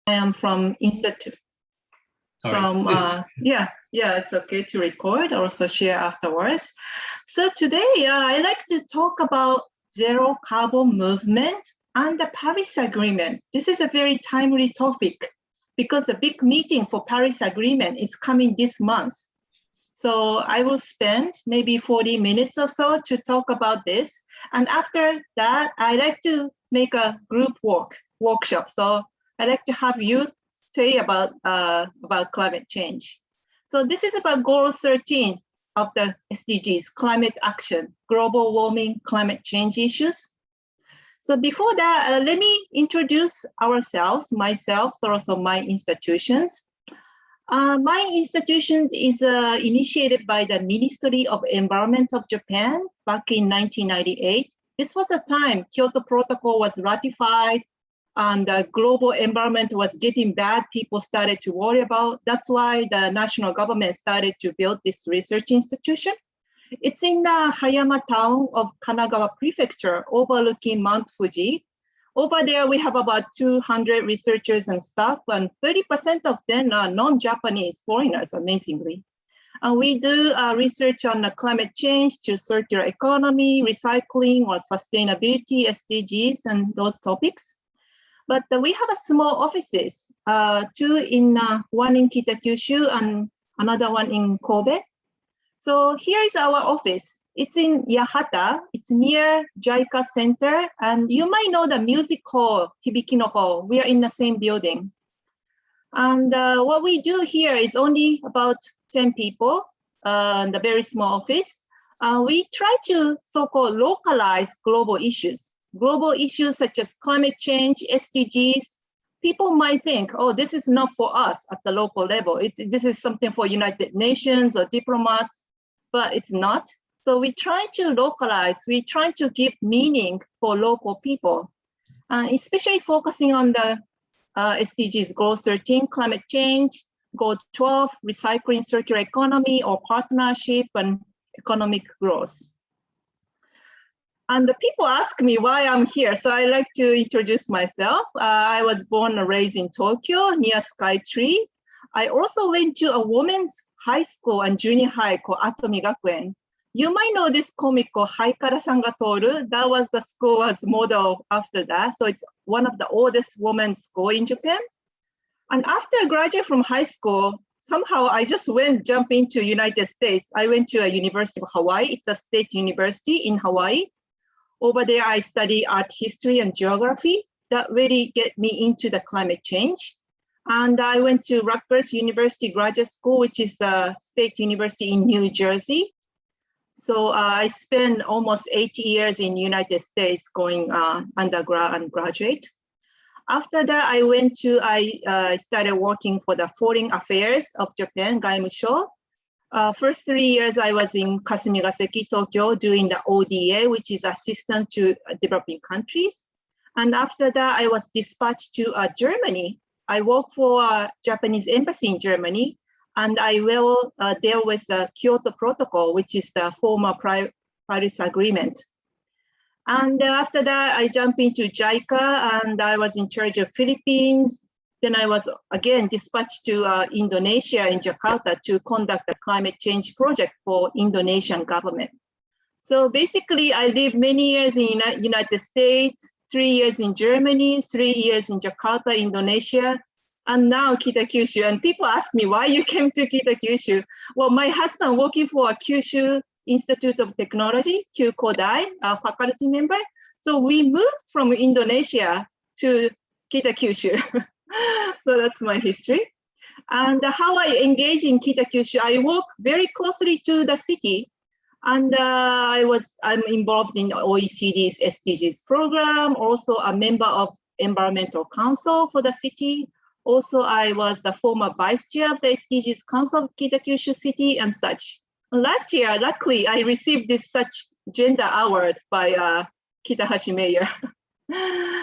I am from Institute. Yeah, it's okay to record, also share afterwards. So today I'd like to talk about zero carbon movement and the Paris Agreement. This is a very timely topic because the big meeting for Paris Agreement is coming this month. So I will spend maybe 40 minutes or so to talk about this. And after that, I like to make a group workshop. So I like to have you say about climate change. So this is about goal 13 of the SDGs, climate action, global warming, climate change issues. So before that, let me introduce ourselves, myself, so also my institutions. My institution is initiated by the Ministry of Environment of Japan back in 1998. This was a time Kyoto Protocol was ratified and the global environment was getting bad. People started to worry about. That's why the national government started to build this research institution. It's in the Hayama town of Kanagawa Prefecture, overlooking Mount Fuji. Over there, we have about 200 researchers and staff, and 30% of them are non-Japanese foreigners, amazingly. And we do research on climate change to circular economy, recycling, or sustainability, SDGs, and those topics. But we have a small offices, one in Kitakyushu and another one in Kobe. So here is our office. It's in Yahata. It's near JICA Center. And you might know the music hall, Hibikino Hall. We are in the same building. And what we do here is only about 10 people in the very small office. We try to so-called localize global issues. Global issues such as climate change, SDGs. People might think, oh, this is not for us at the local level. This is something for United Nations or diplomats, but it's not. So we try to localize, we try to give meaning for local people, especially focusing on the SDGs, Goal 13, climate change, Goal 12, recycling, circular economy, or partnership and economic growth. And the people ask me why I'm here. So I like to introduce myself. I was born and raised in Tokyo near Skytree. I also went to a women's high school and junior high called Atomi Gakuen. You might know this comic called Haikara-san ga Toru. That was the school was modeled after that. So it's one of the oldest women's school in Japan. And after I graduated from high school, somehow I just jump into United States. I went to a University of Hawaii. It's a state university in Hawaii. Over there, I study art history and geography. That really get me into the climate change. And I went to Rutgers University Graduate School, which is a state university in New Jersey. So I spent almost 8 years in United States going undergrad and graduate. After that, I started working for the Foreign Affairs of Japan, Gaimusho. First 3 years, I was in Kasumigaseki, Tokyo, doing the ODA, which is assistant to developing countries. And after that, I was dispatched to Germany. I worked for a Japanese embassy in Germany. And I will deal with the Kyoto Protocol, which is the former Paris Agreement. And after that, I jumped into JICA and I was in charge of Philippines. Then I was again dispatched to Indonesia in Jakarta to conduct a climate change project for Indonesian government. So basically, I lived many years in United States, 3 years in Germany, 3 years in Jakarta, Indonesia, and now Kitakyushu. And people ask me why you came to Kitakyushu. Well, my husband working for a Kyushu Institute of Technology, Kyukodai, a faculty member. So we moved from Indonesia to Kitakyushu. So that's my history. And how I engage in Kitakyushu, I work very closely to the city. And I'm involved in OECD's SDGs program, also a member of Environmental Council for the city. Also, I was the former vice chair of the SDGs Council of Kitakyushu City and such. Last year, luckily, I received this such gender award by Kitahashi Mayor.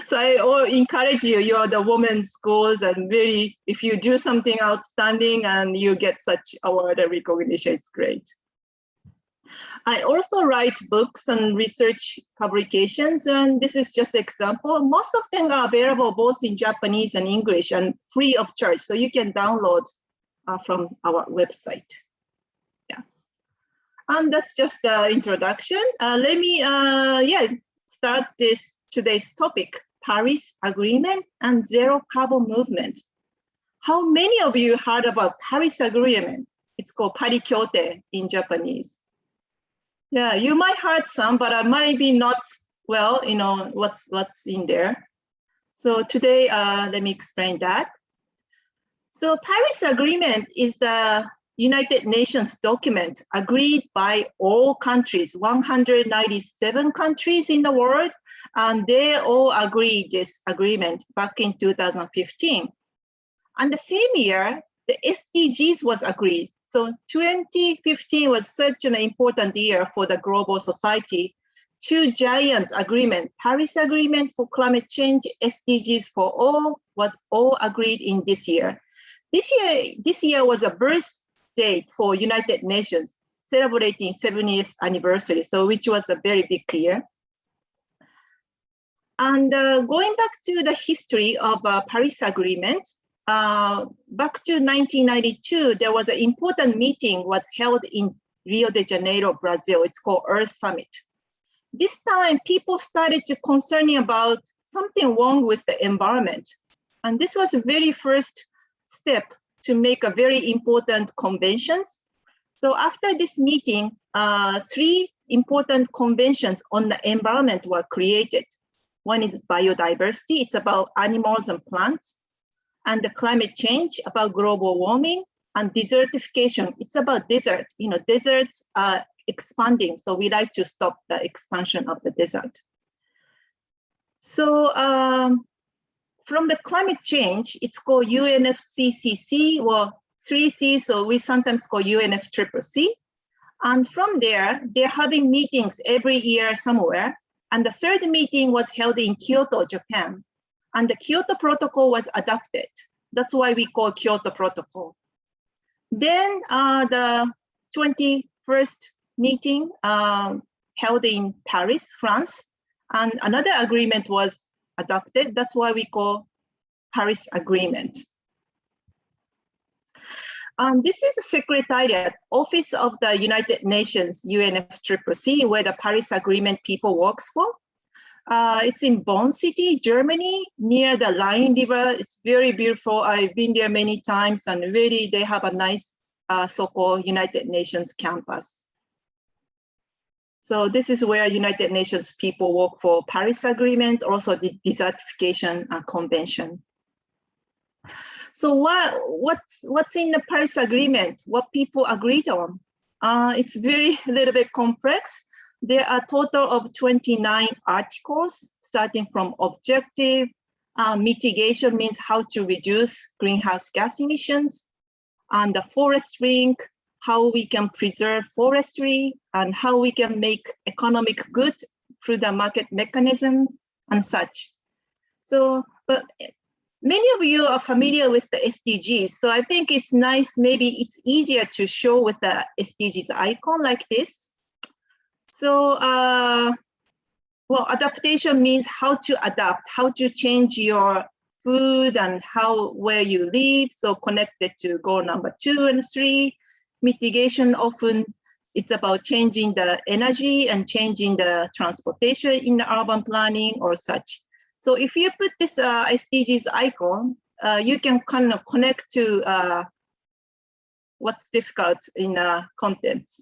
So I encourage you, you are the women's schools and really, if you do something outstanding and you get such award and recognition, it's great. I also write books and research publications, and this is just an example. Most of them are available both in Japanese and English and free of charge, so you can download from our website. Yes, and that's just the introduction. Let me start today's topic: Paris Agreement and Zero Carbon Movement. How many of you heard about Paris Agreement? It's called Pari Kyote in Japanese. Yeah, you might heard some, but maybe not well, what's in there. So today, let me explain that. So Paris Agreement is the United Nations document agreed by all countries, 197 countries in the world, and they all agreed this agreement back in 2015. And the same year, the SDGs was agreed. So 2015 was such an important year for the global society. Two giant agreements, Paris Agreement for climate change, SDGs for all, was all agreed in this year. This year was a birth date for United Nations, celebrating 70th anniversary, so which was a very big year. And going back to the history of Paris Agreement, back to 1992, there was an important meeting was held in Rio de Janeiro, Brazil. It's called Earth Summit. This time, people started to concerning about something wrong with the environment. And this was the very first step to make a very important conventions. So after this meeting, 3 important conventions on the environment were created. One is biodiversity. It's about animals and plants. And the climate change, about global warming, and desertification. It's about desert. Deserts are expanding, so we like to stop the expansion of the desert. So from the climate change, it's called UNFCCC, or 3C, so we sometimes call UNFCCC. And from there, they're having meetings every year somewhere. And the 3rd meeting was held in Kyoto, Japan. And the Kyoto Protocol was adopted. That's why we call Kyoto Protocol. Then the 21st meeting held in Paris, France, and another agreement was adopted. That's why we call Paris Agreement. This is the Secretariat, Office of the United Nations, UNFCCC, where the Paris Agreement people works for. It's in Bonn City, Germany, near the Rhine River. It's very beautiful. I've been there many times, and really they have a nice so-called United Nations campus. So this is where United Nations people work for Paris Agreement, also the Desertification Convention. So what's in the Paris Agreement? What people agreed on? It's very little bit complex. There are a total of 29 articles, starting from objective, mitigation means how to reduce greenhouse gas emissions, and the forest link, how we can preserve forestry, and how we can make economic good through the market mechanism and such. So, but many of you are familiar with the SDGs, so I think it's nice, maybe it's easier to show with the SDGs icon like this. So, well, adaptation means how to adapt, how to change your food and where you live. So connected to goal number 2 and 3. Mitigation, often it's about changing the energy and changing the transportation in the urban planning or such. So if you put this SDGs icon, you can kind of connect to what's difficult in contents.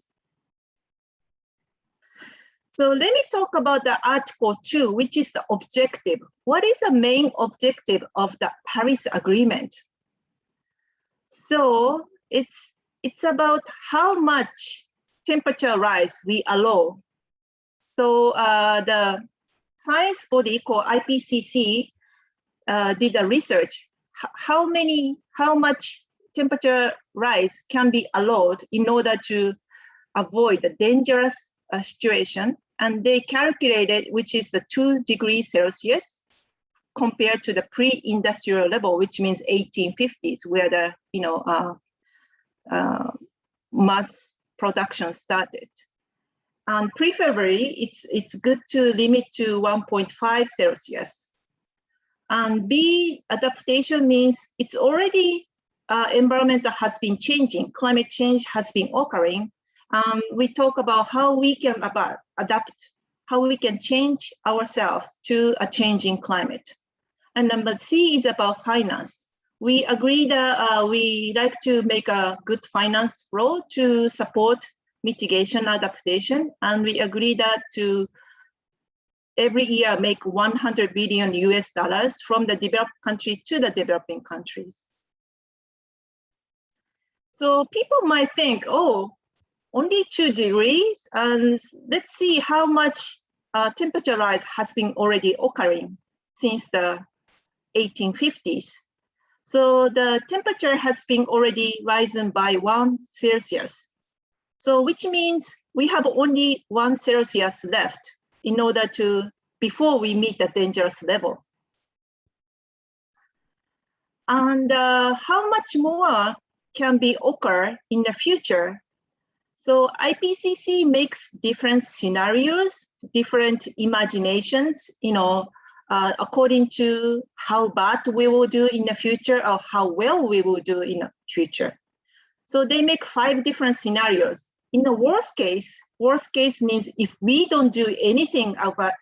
So let me talk about the Article 2, which is the objective. What is the main objective of the Paris Agreement? So it's about how much temperature rise we allow. So the science body called IPCC did a research. How much temperature rise can be allowed in order to avoid the dangerous situation? And they calculated, which is the 2 degrees Celsius compared to the pre-industrial level, which means 1850s, where the mass production started. And preferably, it's good to limit to 1.5 Celsius. And B, adaptation means it's already environment that has been changing, climate change has been occurring. We talk about how we can adapt, how we can change ourselves to a changing climate. And number C is about finance. We agree that we like to make a good finance flow to support mitigation adaptation. And we agree that to every year make 100 billion US dollars from the developed country to the developing countries. So people might think, oh, only 2 degrees, and let's see how much temperature rise has been already occurring since the 1850s. So the temperature has been already risen by 1 Celsius. So which means we have only 1 Celsius left in order to, before we meet the dangerous level. And how much more can be occur in the future? So IPCC makes different scenarios, different imaginations, according to how bad we will do in the future or how well we will do in the future. So they make 5 different scenarios. In the worst case means if we don't do anything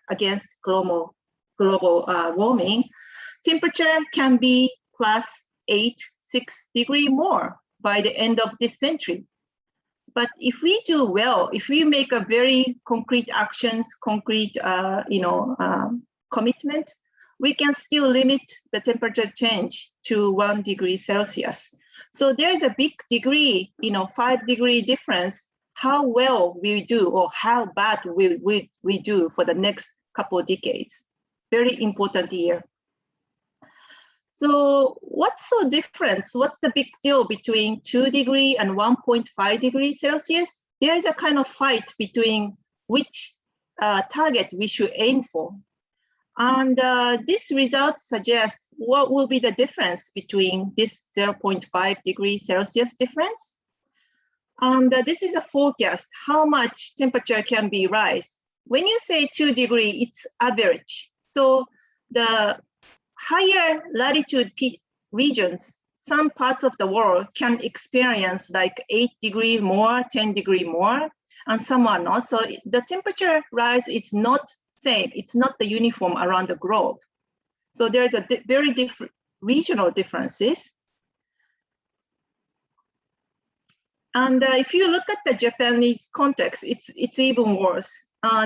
against global warming, temperature can be plus 6 degrees more by the end of this century. But if we do well, if we make a very concrete actions, concrete commitment, we can still limit the temperature change to 1 degree Celsius. So there is a big degree, 5 degree difference, how well we do or how bad we do for the next couple of decades. Very important year. So what's so different? What's the big deal between 2 degree and 1.5 degrees Celsius? There is a kind of fight between which target we should aim for. And this result suggests what will be the difference between this 0.5 degrees Celsius difference. And this is a forecast, how much temperature can be rise. When you say 2 degrees, it's average. So the higher latitude regions, some parts of the world can experience like 8 degrees more, 10 degrees more, and some are not. So the temperature rise is not same. It's not the uniform around the globe. So there's a very different regional differences. And if you look at the Japanese context, it's even worse.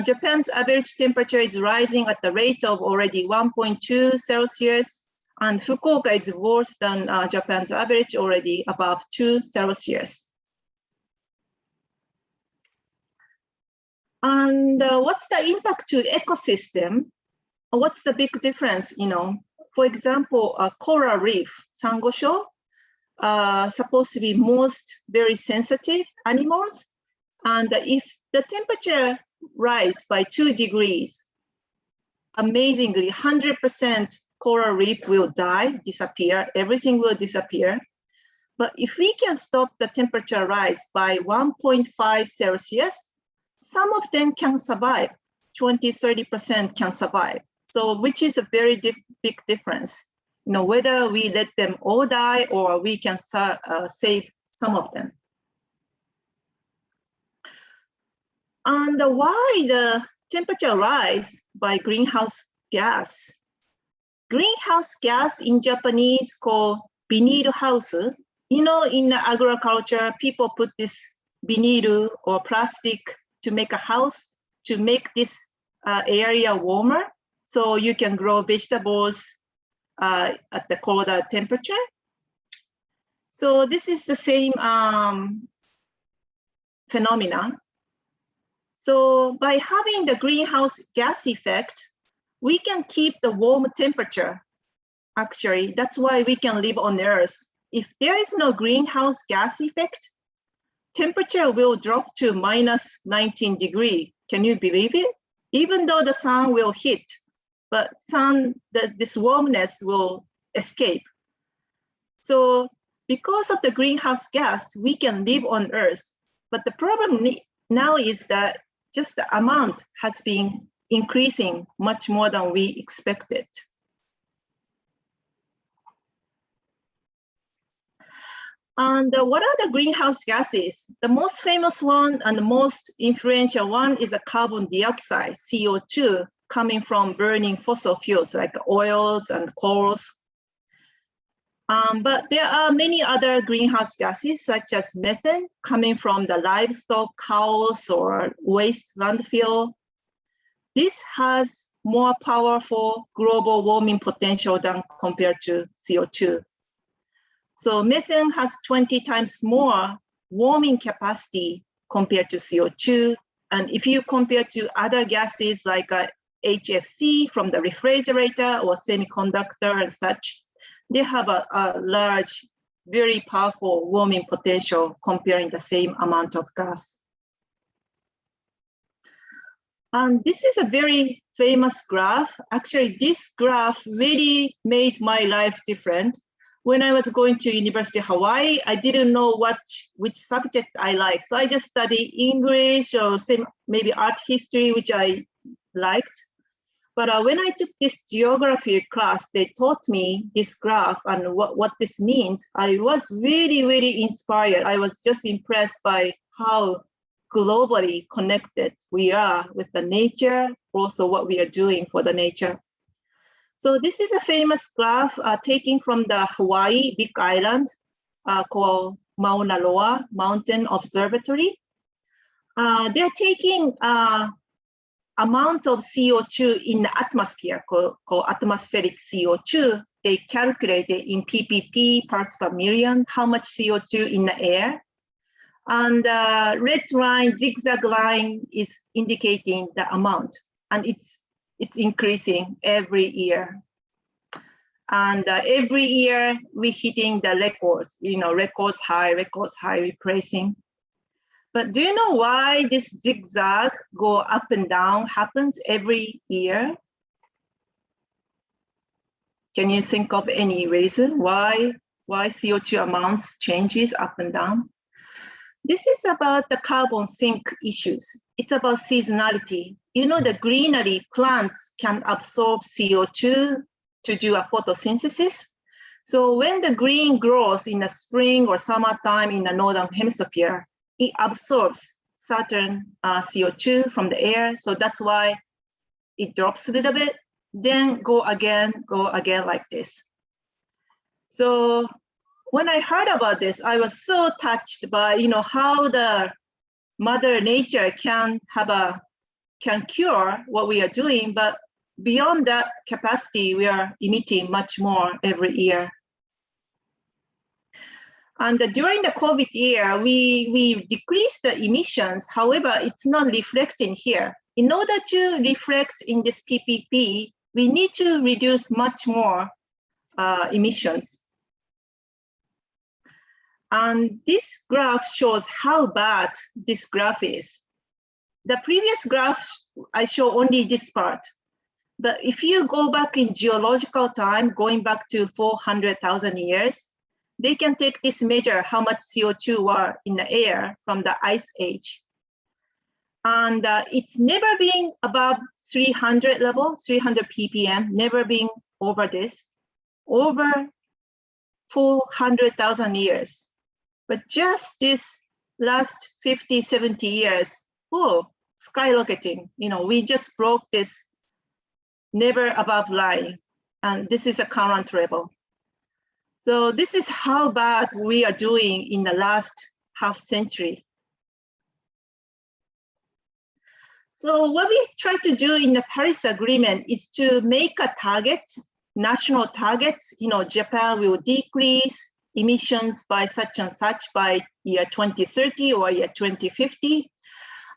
Japan's average temperature is rising at the rate of already 1.2 Celsius, and Fukuoka is worse than Japan's average, already above 2 Celsius. And what's the impact to ecosystem? What's the big difference? For example, a coral reef, sangosho, supposed to be most very sensitive animals. And if the temperature rise by 2 degrees, amazingly, 100% coral reef will die, disappear, everything will disappear. But if we can stop the temperature rise by 1.5 Celsius, some of them can survive, 20–30% can survive. So which is a very big difference, whether we let them all die or we can save some of them. And why the temperature rise by greenhouse gas? Greenhouse gas in Japanese called biniru house. In agriculture, people put this biniru or plastic to make a house, to make this area warmer, so you can grow vegetables at the colder temperature. So this is the same phenomena. So by having the greenhouse gas effect, we can keep the warm temperature. Actually, that's why we can live on Earth. If there is no greenhouse gas effect, temperature will drop to -19 degrees. Can you believe it? Even though the sun will hit, but this warmness will escape. So because of the greenhouse gas, we can live on Earth. But the problem now is that just the amount has been increasing much more than we expected. And what are the greenhouse gases? The most famous one and the most influential one is a carbon dioxide, CO2, coming from burning fossil fuels like oils and coals. But there are many other greenhouse gases, such as methane, coming from the livestock, cows, or waste landfill. This has more powerful global warming potential than compared to CO2. So methane has 20 times more warming capacity compared to CO2. And if you compare to other gases like HFC from the refrigerator or semiconductor and such, they have a large, very powerful warming potential comparing the same amount of gas. And this is a very famous graph. Actually, this graph really made my life different. When I was going to University of Hawaii, I didn't know which subject I like. So I just studied English or maybe art history, which I liked. But when I took this geography class, they taught me this graph and what this means. I was really, really inspired. I was just impressed by how globally connected we are with the nature, also what we are doing for the nature. So this is a famous graph taken from the Hawaii Big Island called Mauna Loa Mountain Observatory. They're taking amount of CO2 in the atmosphere called atmospheric CO2. They calculated in ppb, parts per million, how much CO2 in the air. And the red line, zigzag line is indicating the amount, and it's increasing every year. And every year we're hitting the records, records high, replacing. But do you know why this zigzag go up and down happens every year? Can you think of any reason why CO2 amounts changes up and down? This is about the carbon sink issues. It's about seasonality. The greenery plants can absorb CO2 to do a photosynthesis. So when the green grows in the spring or summertime in the northern hemisphere, it absorbs certain CO2 from the air. So that's why it drops a little bit, then go again like this. So when I heard about this, I was so touched by how the Mother Nature can cure what we are doing, but beyond that capacity, we are emitting much more every year. And during the COVID year, we decreased the emissions. However, it's not reflecting here. In order to reflect in this PPP, we need to reduce much more emissions. And this graph shows how bad this graph is. The previous graph, I show only this part. But if you go back in geological time, going back to 400,000 years, they can take this measure how much CO2 were in the air from the ice age. And it's never been above 300 level, 300 ppm, never been over this, over 400,000 years. But just this last 50, 70 years, skyrocketing. We just broke this never above line, and this is a current level. So this is how bad we are doing in the last half century. So what we try to do in the Paris Agreement is to make a targets, national targets. Japan will decrease emissions by such and such by year 2030 or year 2050.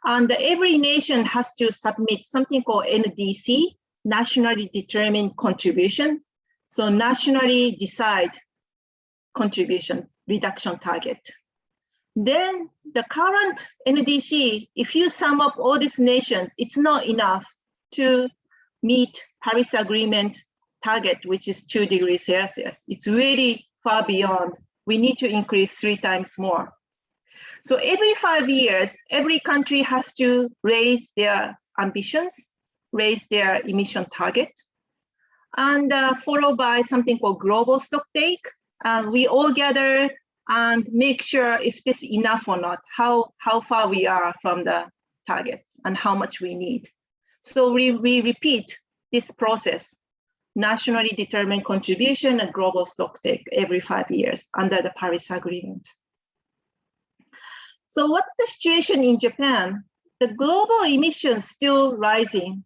And every nation has to submit something called NDC, nationally determined contribution. So nationally decide contribution reduction target. Then the current NDC, if you sum up all these nations, it's not enough to meet Paris Agreement target, which is 2 degrees Celsius. It's really far beyond. We need to increase 3 times more. So every 5 years, every country has to raise their ambitions, raise their emission target, and followed by something called global stocktake. We all gather and make sure if this is enough or not, how far we are from the targets and how much we need. So we repeat this process, nationally determined contribution and global stocktake every 5 years under the Paris Agreement. So what's the situation in Japan? The global emissions still rising,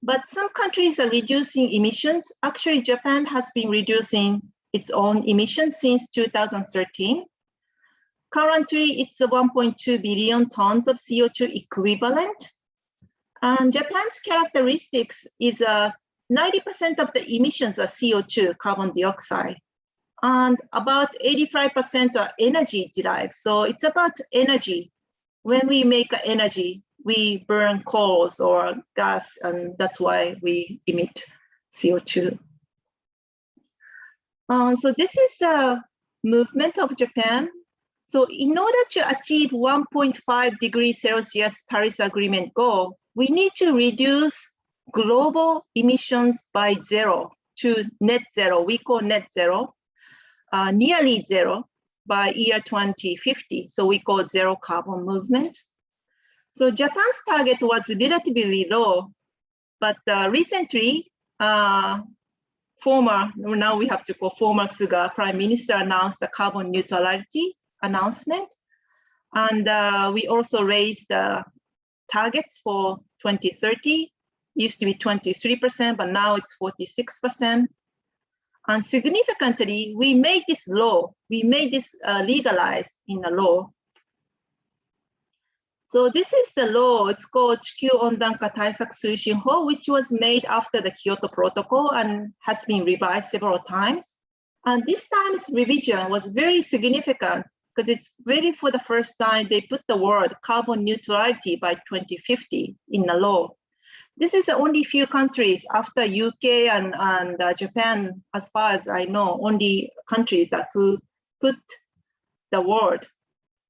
but some countries are reducing emissions. Actually, Japan has been reducing its own emissions since 2013. Currently, it's 1.2 billion tons of CO2 equivalent. And Japan's characteristics is 90% of the emissions are CO2, carbon dioxide, and about 85% are energy derived. So it's about energy. When we make energy, we burn coals or gas, and that's why we emit CO2. So this is the movement of Japan. So in order to achieve 1.5 degrees Celsius Paris Agreement goal, we need to reduce global emissions by zero to net zero. We call net zero, nearly zero by year 2050. So we call zero carbon movement. So Japan's target was relatively low, but recently, now we have to call former Suga Prime Minister announced the carbon neutrality announcement. And we also raised the targets for 2030. Used to be 23%, but now it's 46%. And significantly, we made this law, we made this legalized in the law. So this is the law, it's called Chikyu Ondanka Taisaku Suishin Ho, which was made after the Kyoto Protocol and has been revised several times. And this time's revision was very significant because it's really for the first time they put the word carbon neutrality by 2050 in the law. This is only few countries after UK and Japan, as far as I know, only countries that who put the word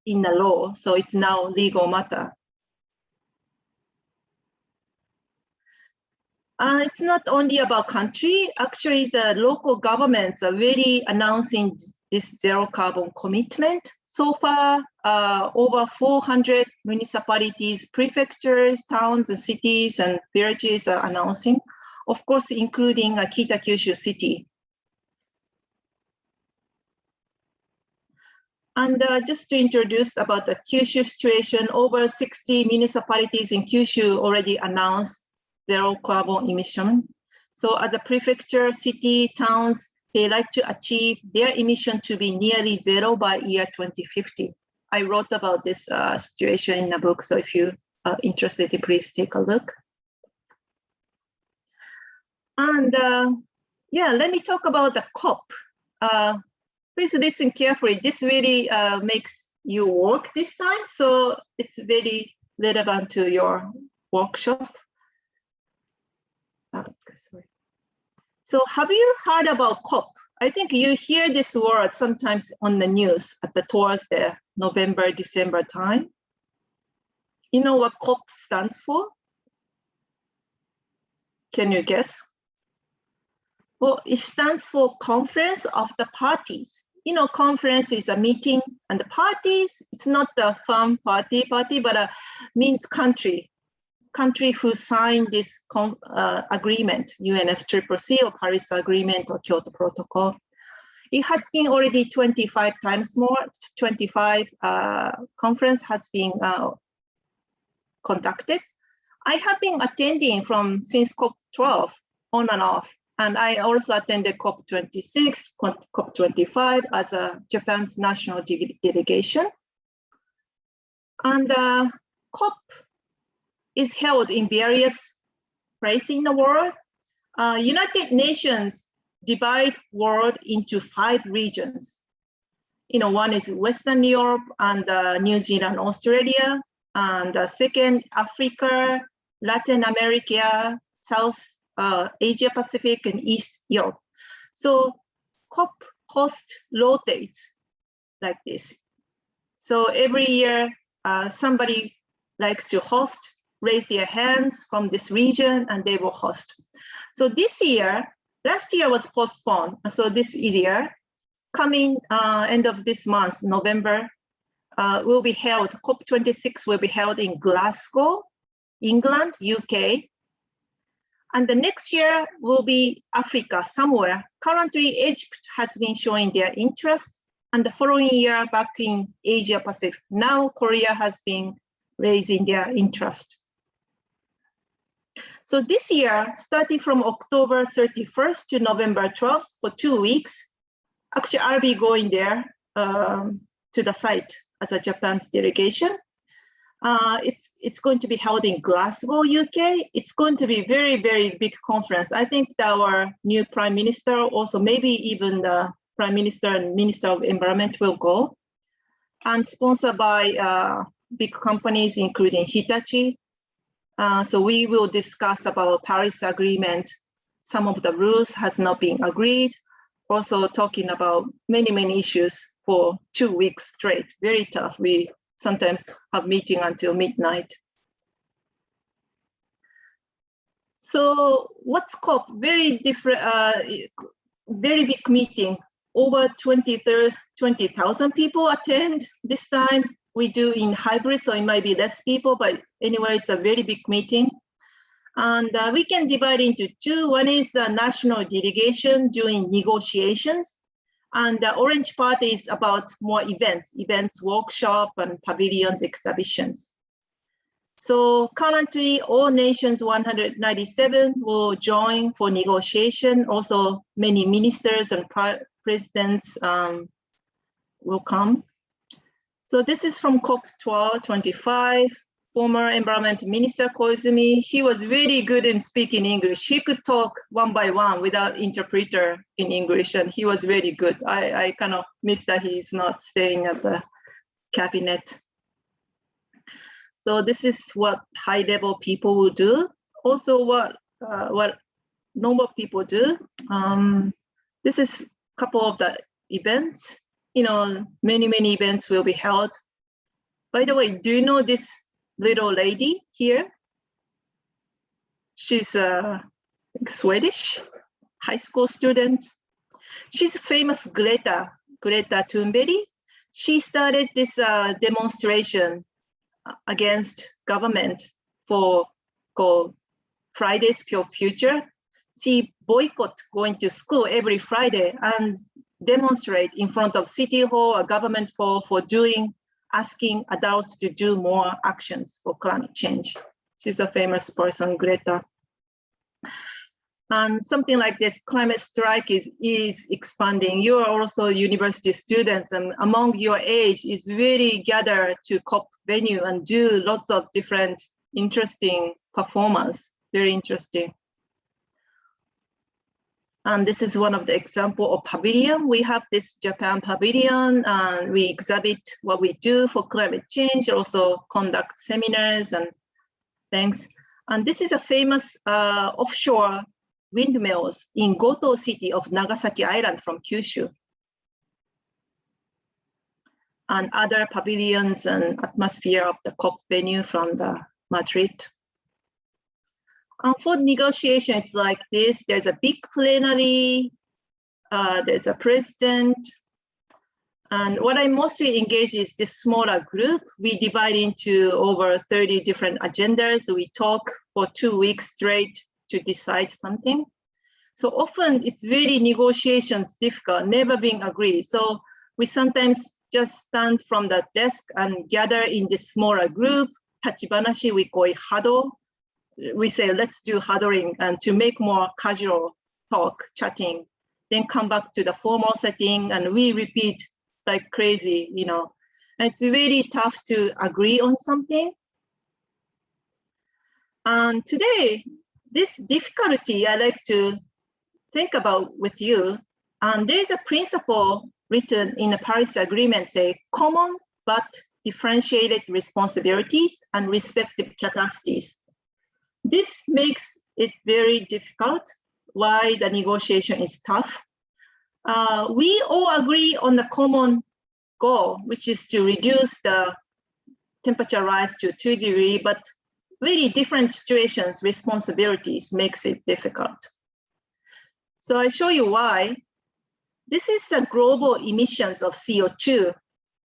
in the law. So it's now legal matter. It's not only about country, actually the local governments are really announcing this zero carbon commitment. So far, over 400 municipalities, prefectures, towns and cities and villages are announcing, of course, including Kita-Kyushu city. And just to introduce about the Kyushu situation, over 60 municipalities in Kyushu already announced zero carbon emission. So as a prefecture, city, towns, they like to achieve their emission to be nearly zero by year 2050. I wrote about this situation in a book, so if you are interested, please take a look. And yeah, let me talk about the COP. Please listen carefully. This really makes you work this time, so it's very relevant to your workshop. Sorry. So have you heard about COP? I think you hear this word sometimes on the news towards the November, December time. You know what COP stands for? Can you guess? Well, it stands for Conference of the Parties. You know, conference is a meeting, and the parties, it's not the fun party, but means country who signed this agreement, UNFCCC or Paris Agreement or Kyoto Protocol. It has been already 25 times more, 25 conference has been conducted. I have been attending since COP12 on and off. And I also attended COP26, COP25 as a Japan's national delegation. And COP is held in various places in the world. United Nations divide world into 5 regions. You know, one is Western Europe and New Zealand, Australia, and second, Africa, Latin America, South Asia Pacific, and East Europe. So COP host rotates like this. So every year, somebody likes to host, raise their hands from this region, and they will host. So this year, last year was postponed. So this year, coming end of this month, November, will be held, COP26 will be held in Glasgow, England, UK. And the next year will be Africa, somewhere. Currently, Egypt has been showing their interest, and the following year back in Asia Pacific. Now Korea has been raising their interest. So this year, starting from October 31st to November 12th for 2 weeks, actually I'll be going there to the site as a Japan's delegation. It's going to be held in Glasgow, UK. It's going to be very, very big conference. I think our new Prime Minister, also maybe even the Prime Minister and Minister of Environment will go. And sponsored by big companies, including Hitachi. So we will discuss about Paris Agreement. Some of the rules has not been agreed. Also talking about many, many issues for 2 weeks straight. Very tough. We sometimes have meeting until midnight. So what's COP? Very different, very big meeting. Over 20,000 people attend this time. We do in hybrid, so it might be less people, but anyway, it's a very big meeting. And we can divide into two. One is a national delegation doing negotiations. And the orange part is about more events, workshop, and pavilions, exhibitions. So currently, all nations 197 will join for negotiation. Also, many ministers and presidents will come. So this is from COP25, former Environment Minister Koizumi. He was really good in speaking English. He could talk one by one without interpreter in English, and he was very good. I kind of miss that he's not staying at the cabinet. So this is what high-level people will do. Also what normal people do. This is a couple of the events. You know, many, many events will be held. By the way, do you know this little lady here? She's a Swedish high school student. She's famous Greta Thunberg. She started this demonstration against government called Fridays for Future. She boycott going to school every Friday and demonstrate in front of City Hall or government for asking adults to do more actions for climate change. She's a famous person, Greta. And something like this, climate strike is expanding. You are also university students, and among your age is really gathered to COP venue and do lots of different interesting performance, very interesting. And this is one of the example of pavilion. We have this Japan pavilion, and we exhibit what we do for climate change, also conduct seminars and things. And this is a famous offshore windmills in Goto city of Nagasaki Island from Kyushu. And other pavilions and atmosphere of the COP venue from the Madrid. And for negotiation, it's like this. There's a big plenary, there's a president. And what I mostly engage is this smaller group. We divide into over 30 different agendas. We talk for 2 weeks straight to decide something. So often it's really negotiations difficult, never being agreed. So we sometimes just stand from the desk and gather in this smaller group. Tachibanashi, we call it huddle. We say, let's do huddling and to make more casual talk, chatting, then come back to the formal setting and we repeat like crazy, you know. And it's really tough to agree on something. And today, this difficulty I like to think about with you. And there's a principle written in the Paris Agreement, say common but differentiated responsibilities and respective capacities. This makes it very difficult, why the negotiation is tough. We all agree on the common goal, which is to reduce the temperature rise to 2 degrees, but very different situations, responsibilities makes it difficult. So I show you why. This is the global emissions of CO2.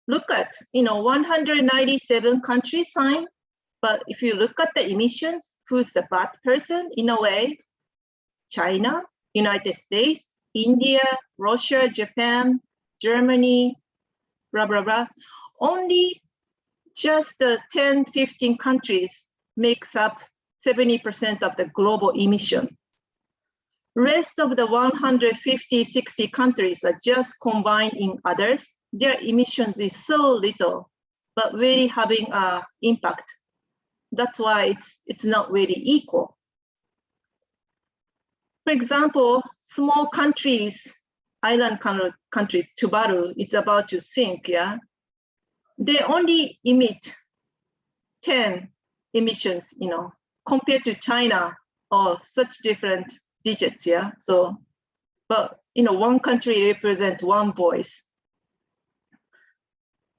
Look at, 197 countries signed, but if you look at the emissions, who's the bad person in a way? China, United States, India, Russia, Japan, Germany, blah, blah, blah. Only just the 10, 15 countries makes up 70% of the global emission. Rest of the 150, 60 countries are just combined in others. Their emissions is so little, but really having an impact. That's why it's not really equal. For example, small countries, island countries, Tuvalu, it's about to sink, yeah? They only emit 10 emissions, compared to China, or such different digits, yeah? So, but, one country represents one voice.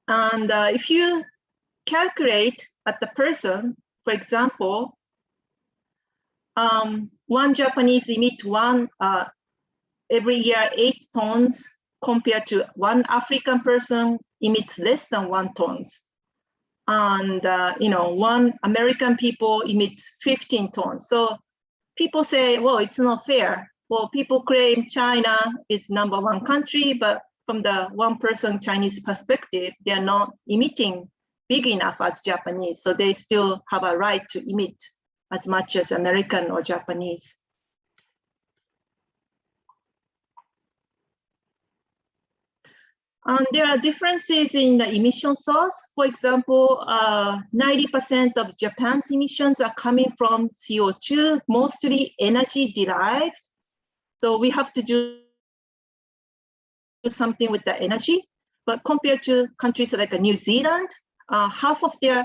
And if you calculate at the person, for example, one Japanese emit every year 8 tons compared to one African person emits less than 1 tons. And one American people emits 15 tons. So people say, well, it's not fair. Well, people claim China is #1 country, but from the one person Chinese perspective, they're not emitting big enough as Japanese. So they still have a right to emit as much as American or Japanese. And there are differences in the emission source. For example, 90% of Japan's emissions are coming from CO2, mostly energy derived. So we have to do something with the energy. But compared to countries like New Zealand, half of their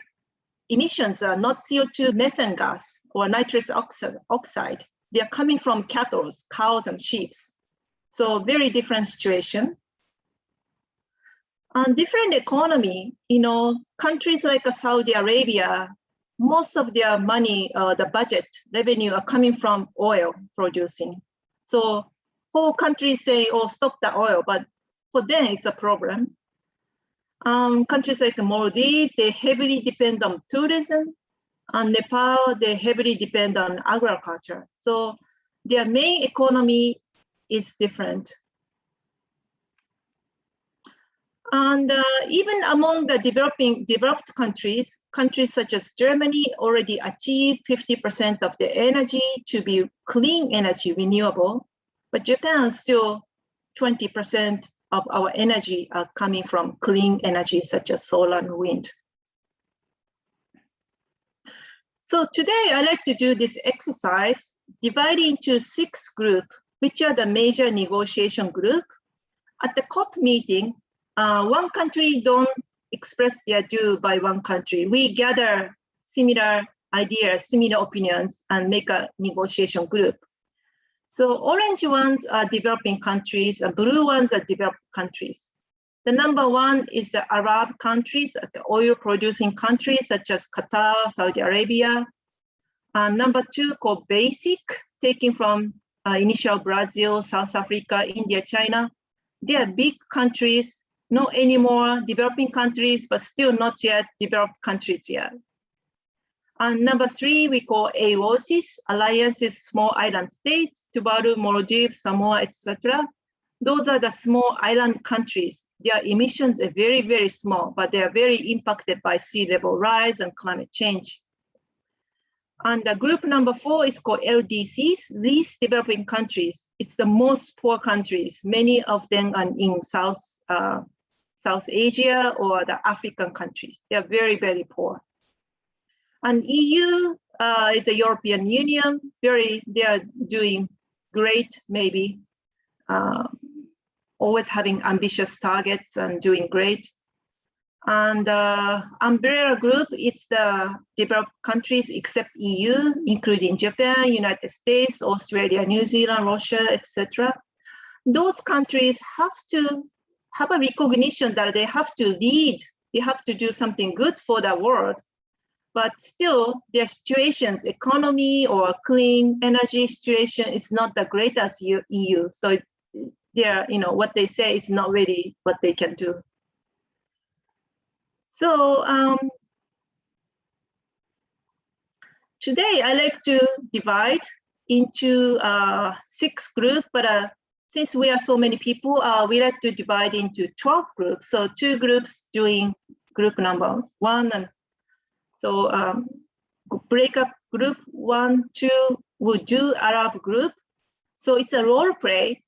emissions are not CO2, methane gas or nitrous oxide. They are coming from cattle, cows and sheep. So very different situation. And different economy, countries like Saudi Arabia, most of their money, the budget revenue are coming from oil producing. So whole countries say, oh, stop the oil, but for them it's a problem. Countries like Maldives, they heavily depend on tourism, and Nepal, they heavily depend on agriculture. So their main economy is different. And even among the developed countries, countries such as Germany already achieved 50% of the energy to be clean energy, renewable, but Japan still 20% of our energy are coming from clean energy such as solar and wind. So today I'd like to do this exercise, dividing into 6 groups, which are the major negotiation group. At the COP meeting, one country don't express their view by one country. We gather similar ideas, similar opinions, and make a negotiation group. So orange ones are developing countries, and blue ones are developed countries. The #1 is the Arab countries, the oil-producing countries such as Qatar, Saudi Arabia. #2 called basic, taken from initial Brazil, South Africa, India, China. They are big countries, not anymore developing countries, but still not yet developed countries yet. And #3, we call AOCs, alliances, small island states, Tuvalu, Maldives, Samoa, etc. Those are the small island countries. Their emissions are very, very small, but they are very impacted by sea level rise and climate change. And the group #4 is called LDCs, least developing countries. It's the most poor countries. Many of them are in South Asia or the African countries. They are very, very poor. And EU is the European Union. They are doing great, maybe, always having ambitious targets and doing great. And umbrella group, it's the developed countries except EU, including Japan, United States, Australia, New Zealand, Russia, etc. Those countries have to have a recognition that they have to lead, they have to do something good for the world, but still their situations, economy or clean energy situation is not the great as EU. So they're, what they say is not really what they can do. So today I like to divide into 6 groups, but since we are so many people, we like to divide into 12 groups. So 2 groups doing group number 1, and so break up group 1, 2 will do Arab group. So it's a role play.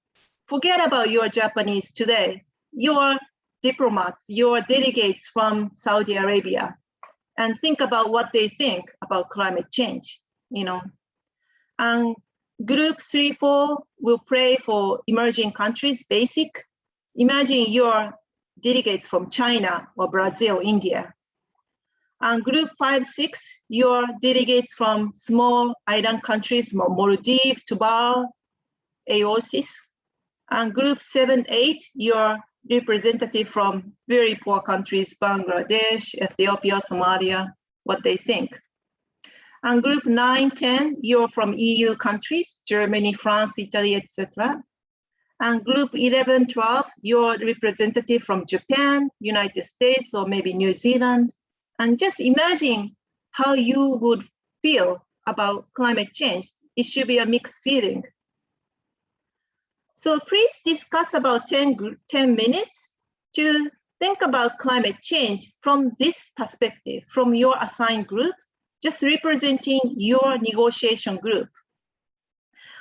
Forget about your Japanese today. Your diplomats, your delegates from Saudi Arabia, and think about what they think about climate change, And group 3, 4 will pray for emerging countries, basic. Imagine your delegates from China or Brazil, India. And group 5, 6, your delegates from small island countries, Maldives, Tuvalu, AOSIS. And group 7, 8, your representative from very poor countries, Bangladesh, Ethiopia, Somalia, what they think. And group 9, 10, you're from EU countries, Germany, France, Italy, etc. And group 11, 12, you're representative from Japan, United States, or maybe New Zealand. And just imagine how you would feel about climate change. It should be a mixed feeling. So please discuss about 10 minutes to think about climate change from this perspective, from your assigned group, just representing your negotiation group.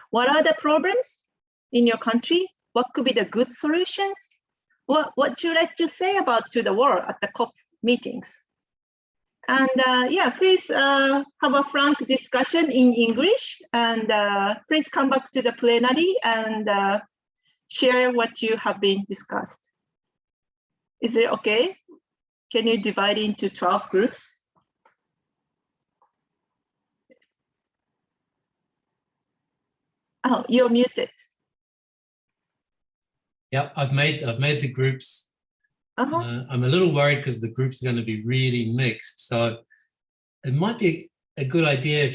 What are the problems in your country? What could be the good solutions? What would you like to say about to the world at the COP meetings? And yeah, please have a frank discussion in English, and please come back to the plenary and share what you have been discussed. Is it okay? Can you divide into 12 groups? Oh, you're muted. Yeah, I've made the groups. I'm a little worried because the groups are going to be really mixed. So it might be a good idea if